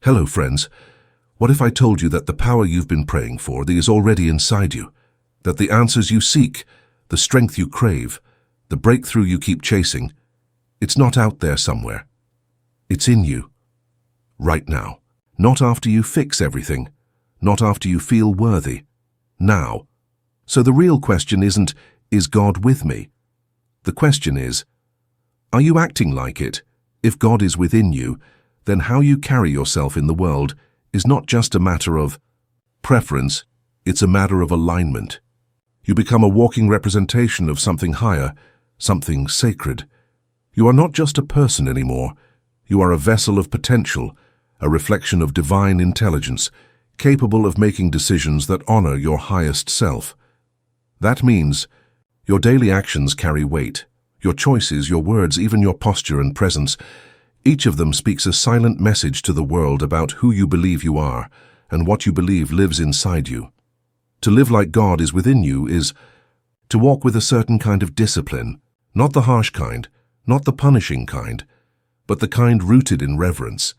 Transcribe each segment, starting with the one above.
Hello, friends. What if I told you that the power you've been praying for is already inside you? That the answers you seek, the strength you crave, the breakthrough you keep chasing, it's not out there somewhere. It's in you. Right now. Not after you fix everything. Not after you feel worthy. Now. So the real question isn't, is God with me? The question is, are you acting like it? If God is within you, then how you carry yourself in the world is not just a matter of preference, it's a matter of alignment. You become a walking representation of something higher, something sacred. You are not just a person anymore. You are a vessel of potential, a reflection of divine intelligence, capable of making decisions that honor your highest self. That means your daily actions carry weight. Your choices, your words, even your posture and presence, each of them speaks a silent message to the world about who you believe you are and what you believe lives inside you. To live like God is within you is to walk with a certain kind of discipline, not the harsh kind, not the punishing kind, but the kind rooted in reverence.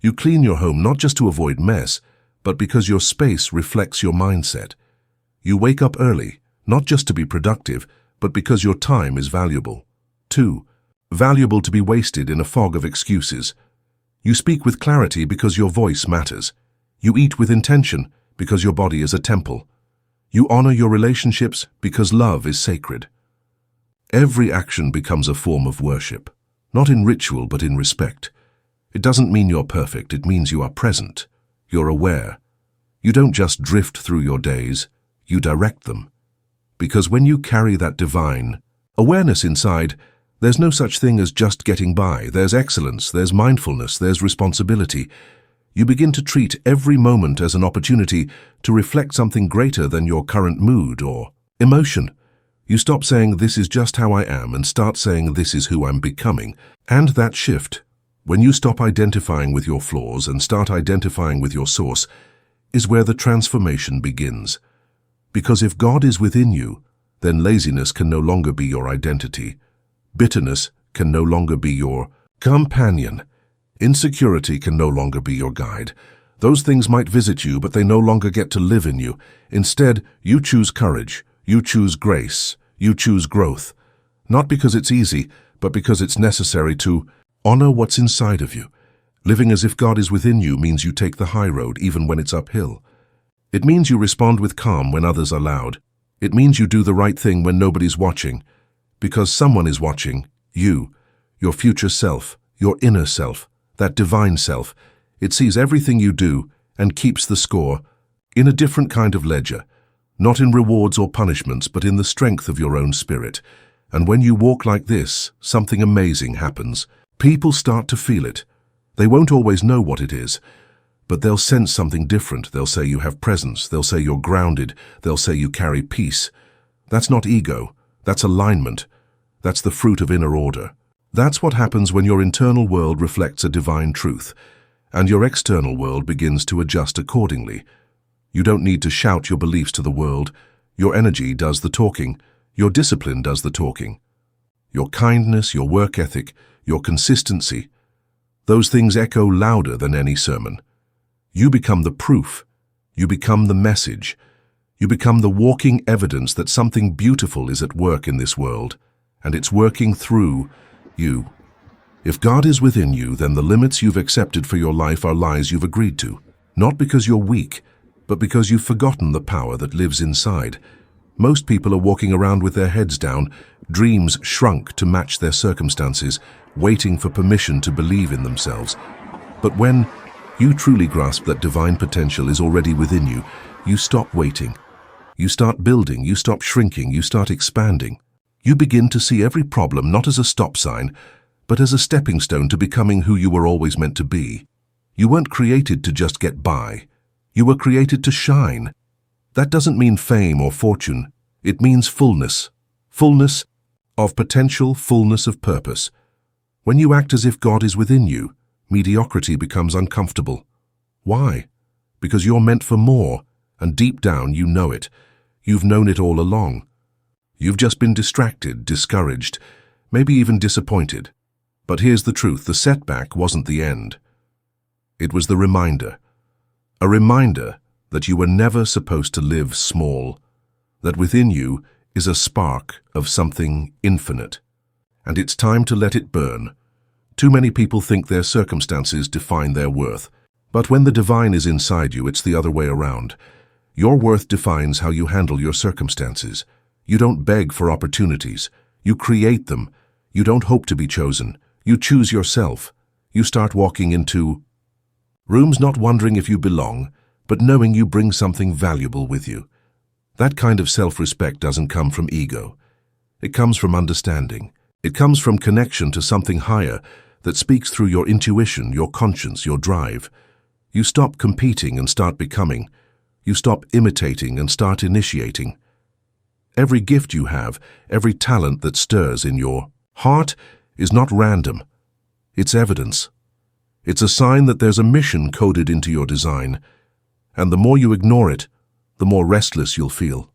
You clean your home not just to avoid mess, but because your space reflects your mindset. You wake up early, not just to be productive, but because your time is valuable. 2. Valuable to be wasted in a fog of excuses. You speak with clarity because your voice matters. You eat with intention because your body is a temple. You honor your relationships because love is sacred. Every action becomes a form of worship, not in ritual but in respect. It doesn't mean you're perfect, it means you are present. You're aware. You don't just drift through your days, you direct them. Because when you carry that divine awareness inside, there's no such thing as just getting by. There's excellence, there's mindfulness, there's responsibility. You begin to treat every moment as an opportunity to reflect something greater than your current mood or emotion. You stop saying, this is just how I am, and start saying, this is who I'm becoming. And that shift, when you stop identifying with your flaws and start identifying with your source, is where the transformation begins. Because if God is within you, then laziness can no longer be your identity. Bitterness can no longer be your companion. Insecurity can no longer be your guide. Those things might visit you, but they no longer get to live in you. Instead, you choose courage, you choose grace, you choose growth. Not because it's easy, but because it's necessary to honor what's inside of you. Living as if God is within you means you take the high road even when it's uphill. It means you respond with calm when others are loud. It means you do the right thing when nobody's watching. Because someone is watching, you, your future self, your inner self, that divine self. It sees everything you do and keeps the score in a different kind of ledger, not in rewards or punishments, but in the strength of your own spirit. And when you walk like this, something amazing happens. People start to feel it. They won't always know what it is, but they'll sense something different. They'll say you have presence. They'll say you're grounded. They'll say you carry peace. That's not ego. That's alignment. That's the fruit of inner order. That's what happens when your internal world reflects a divine truth, and your external world begins to adjust accordingly. You don't need to shout your beliefs to the world. Your energy does the talking. Your discipline does the talking. Your kindness, your work ethic, your consistency, those things echo louder than any sermon. You become the proof. You become the message. You become the walking evidence that something beautiful is at work in this world, and it's working through you. If God is within you, then the limits you've accepted for your life are lies you've agreed to, not because you're weak, but because you've forgotten the power that lives inside. Most people are walking around with their heads down, dreams shrunk to match their circumstances, waiting for permission to believe in themselves. But when you truly grasp that divine potential is already within you, you stop waiting. You start building, you stop shrinking, you start expanding. You begin to see every problem not as a stop sign, but as a stepping stone to becoming who you were always meant to be. You weren't created to just get by. You were created to shine. That doesn't mean fame or fortune. It means fullness. Fullness of potential, fullness of purpose. When you act as if God is within you, mediocrity becomes uncomfortable. Why? Because you're meant for more, and deep down you know it. You've known it all along. You've just been distracted, discouraged, maybe even disappointed. But here's the truth, the setback wasn't the end. It was the reminder. A reminder that you were never supposed to live small, that within you is a spark of something infinite, and it's time to let it burn. Too many people think their circumstances define their worth, but when the divine is inside you, it's the other way around. Your worth defines how you handle your circumstances. You don't beg for opportunities. You create them. You don't hope to be chosen. You choose yourself. You start walking into rooms not wondering if you belong, but knowing you bring something valuable with you. That kind of self-respect doesn't come from ego. It comes from understanding. It comes from connection to something higher that speaks through your intuition, your conscience, your drive. You stop competing and start becoming. You stop imitating and start initiating. Every gift you have, every talent that stirs in your heart is not random. It's evidence. It's a sign that there's a mission coded into your design, and the more you ignore it, the more restless you'll feel.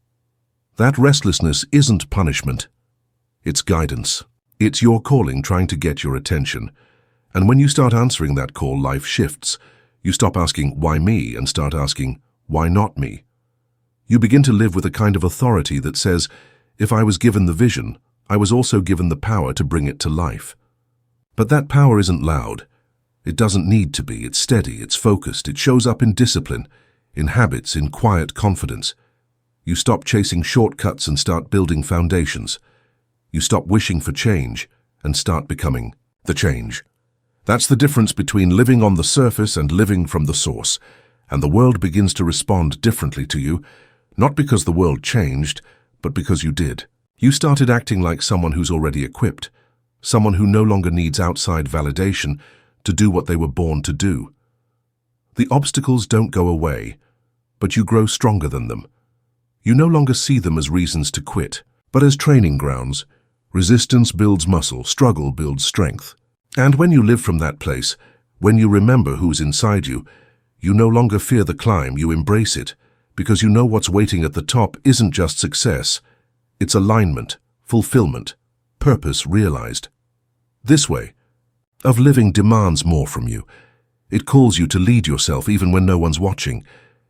That restlessness isn't punishment. It's guidance. It's your calling trying to get your attention. And when you start answering that call, life shifts. You stop asking, why me, and start asking, why not me? You begin to live with a kind of authority that says, if I was given the vision, I was also given the power to bring it to life. But that power isn't loud. It doesn't need to be. It's steady, it's focused, it shows up in discipline, in habits, in quiet confidence. You stop chasing shortcuts and start building foundations. You stop wishing for change and start becoming the change. That's the difference between living on the surface and living from the source. And the world begins to respond differently to you, not because the world changed, but because you did. You started acting like someone who's already equipped, someone who no longer needs outside validation to do what they were born to do. The obstacles don't go away, but you grow stronger than them. You no longer see them as reasons to quit, but as training grounds. Resistance builds muscle, struggle builds strength. And when you live from that place, when you remember who's inside you, you no longer fear the climb, you embrace it, because you know what's waiting at the top isn't just success, it's alignment, fulfillment, purpose realized. This way of living demands more from you. It calls you to lead yourself even when no one's watching.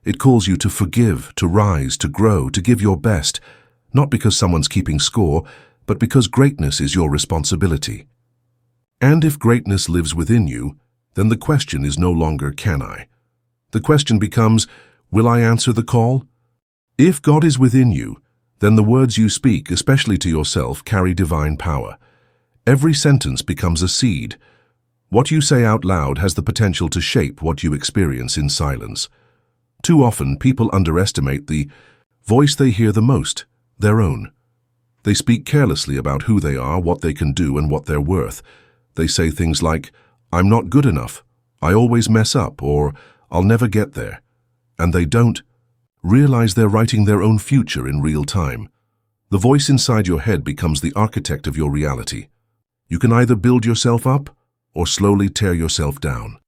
It calls you to forgive, to rise, to grow, to give your best, not because someone's keeping score, but because greatness is your responsibility. And if greatness lives within you, then the question is no longer, can I? The question becomes, will I answer the call? If God is within you, then the words you speak, especially to yourself, carry divine power. Every sentence becomes a seed. What you say out loud has the potential to shape what you experience in silence. Too often, people underestimate the voice they hear the most, their own. They speak carelessly about who they are, what they can do, and what they're worth. They say things like, I'm not good enough, I always mess up, or I'll never get there. And they don't realize they're writing their own future in real time. The voice inside your head becomes the architect of your reality. You can either build yourself up or slowly tear yourself down.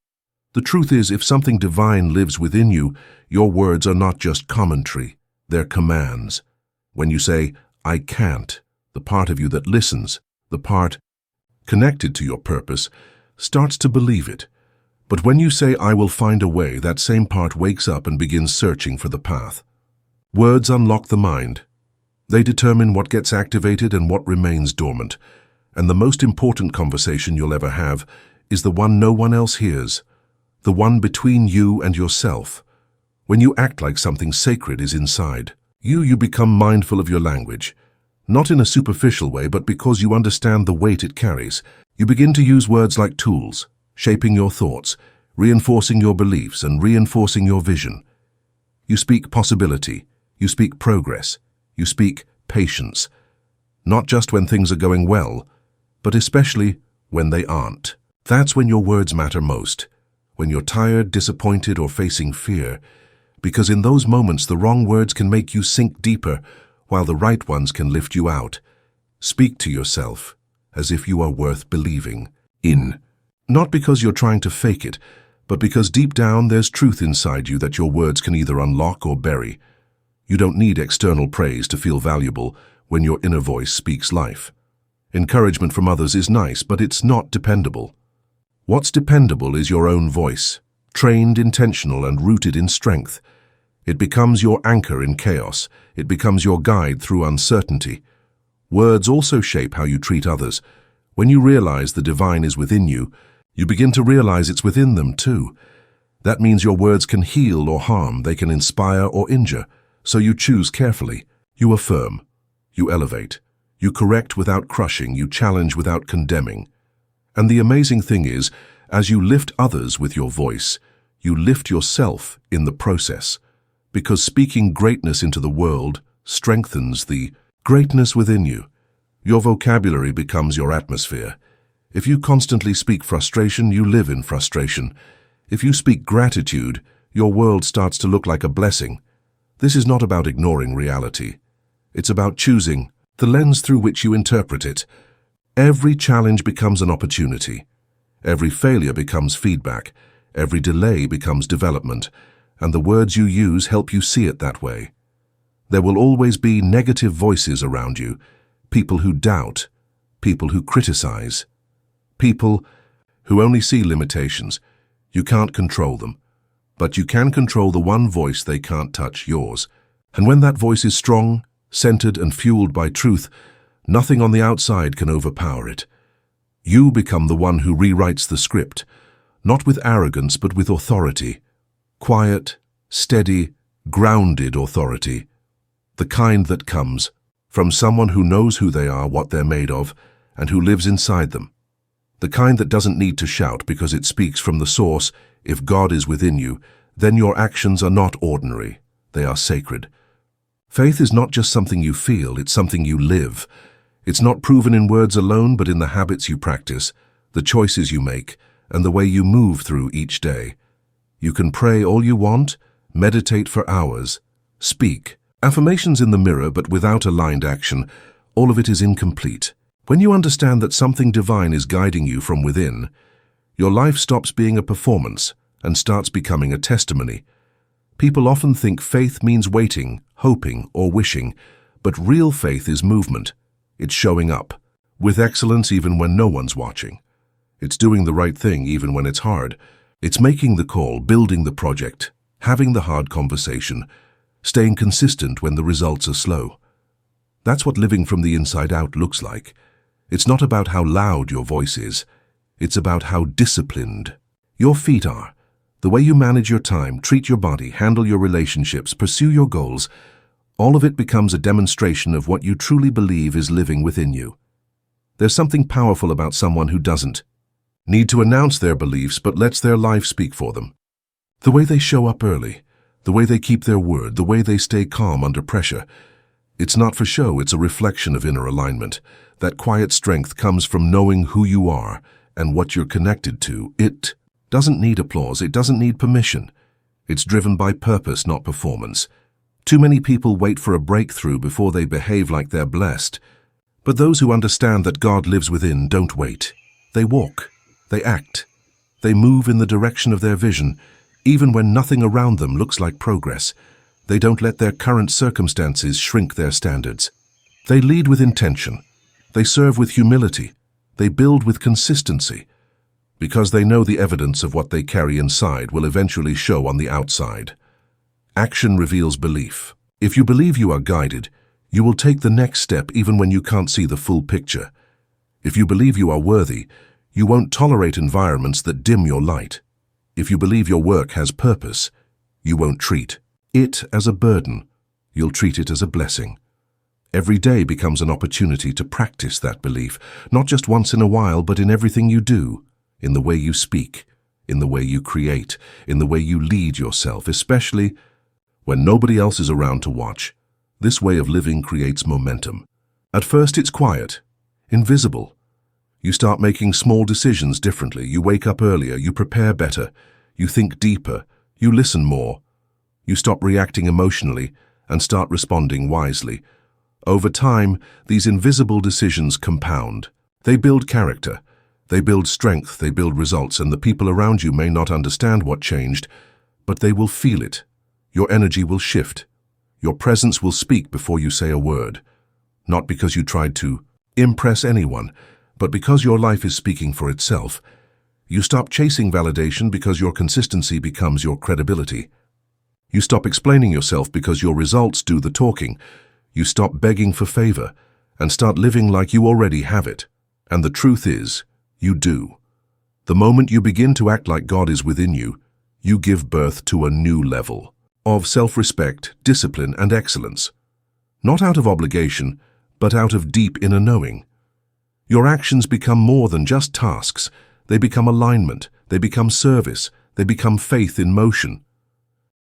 The truth is, if something divine lives within you, your words are not just commentary, they're commands. When you say, I can't, the part of you that listens, the part connected to your purpose, starts to believe it. But when you say, I will find a way, that same part wakes up and begins searching for the path. Words unlock the mind. They determine what gets activated and what remains dormant. And the most important conversation you'll ever have is the one no one else hears, the one between you and yourself. When you act like something sacred is inside you become mindful of your language, not in a superficial way, but because you understand the weight it carries. You begin to use words like tools, shaping your thoughts, reinforcing your beliefs, and reinforcing your vision. You speak possibility, you speak progress, you speak patience, not just when things are going well, but especially when they aren't. That's when your words matter most, when you're tired, disappointed, or facing fear, because in those moments the wrong words can make you sink deeper, while the right ones can lift you out. Speak to yourself as if you are worth believing in. Not because you're trying to fake it, but because deep down there's truth inside you that your words can either unlock or bury. You don't need external praise to feel valuable when your inner voice speaks life. Encouragement from others is nice, but it's not dependable. What's dependable is your own voice, trained, intentional, and rooted in strength. It becomes your anchor in chaos. It becomes your guide through uncertainty. Words also shape how you treat others. When you realize the divine is within you, you begin to realize it's within them too. That means your words can heal or harm, they can inspire or injure, so you choose carefully. You affirm, you elevate, you correct without crushing, you challenge without condemning. And the amazing thing is, as you lift others with your voice, you lift yourself in the process, because speaking greatness into the world strengthens the greatness within you. Your vocabulary becomes your atmosphere. If you constantly speak frustration, you live in frustration. If you speak gratitude, your world starts to look like a blessing. This is not about ignoring reality. It's about choosing the lens through which you interpret it. Every challenge becomes an opportunity. Every failure becomes feedback. Every delay becomes development. And the words you use help you see it that way. There will always be negative voices around you, people who doubt, people who criticize, people who only see limitations. You can't control them, but you can control the one voice they can't touch, yours. And when that voice is strong, centered, and fueled by truth, nothing on the outside can overpower it. You become the one who rewrites the script, not with arrogance but with authority. Quiet, steady, grounded authority. The kind that comes from someone who knows who they are, what they're made of, and who lives inside them. The kind that doesn't need to shout because it speaks from the source. If God is within you, then your actions are not ordinary. They are sacred. Faith is not just something you feel, it's something you live. It's not proven in words alone, but in the habits you practice, the choices you make, and the way you move through each day. You can pray all you want, meditate for hours, speak affirmations in the mirror, but without aligned action, all of it is incomplete. When you understand that something divine is guiding you from within, your life stops being a performance and starts becoming a testimony. People often think faith means waiting, hoping, or wishing, but real faith is movement. It's showing up, with excellence even when no one's watching. It's doing the right thing even when it's hard. It's making the call, building the project, having the hard conversation, staying consistent when the results are slow. That's what living from the inside out looks like. It's not about how loud your voice is. It's about how disciplined your feet are. The way you manage your time, treat your body, handle your relationships, pursue your goals, all of it becomes a demonstration of what you truly believe is living within you. There's something powerful about someone who doesn't need to announce their beliefs but lets their life speak for them. The way they show up early, the way they keep their word, the way they stay calm under pressure. It's not for show, it's a reflection of inner alignment. That quiet strength comes from knowing who you are and what you're connected to. It doesn't need applause, it doesn't need permission. It's driven by purpose, not performance. Too many people wait for a breakthrough before they behave like they're blessed. But those who understand that God lives within don't wait. They walk, they act, they move in the direction of their vision, even when nothing around them looks like progress. They don't let their current circumstances shrink their standards. They lead with intention. They serve with humility. They build with consistency, because they know the evidence of what they carry inside will eventually show on the outside. Action reveals belief. If you believe you are guided, you will take the next step even when you can't see the full picture. If you believe you are worthy, you won't tolerate environments that dim your light. If you believe your work has purpose, you won't treat it as a burden. You'll treat it as a blessing. Every day becomes an opportunity to practice that belief, not just once in a while, but in everything you do, in the way you speak, in the way you create, in the way you lead yourself, especially when nobody else is around to watch. This way of living creates momentum. At first it's quiet, invisible. You start making small decisions differently. You wake up earlier, you prepare better, you think deeper, you listen more. You stop reacting emotionally and start responding wisely. Over time, these invisible decisions compound. They build character, they build strength, they build results, and the people around you may not understand what changed, but they will feel it. Your energy will shift. Your presence will speak before you say a word. Not because you tried to impress anyone, but because your life is speaking for itself. You stop chasing validation because your consistency becomes your credibility. You stop explaining yourself because your results do the talking. You stop begging for favor and start living like you already have it. And the truth is, you do. The moment you begin to act like God is within you, you give birth to a new level of self-respect, discipline, and excellence. Not out of obligation, but out of deep inner knowing. Your actions become more than just tasks. They become alignment, they become service, they become faith in motion.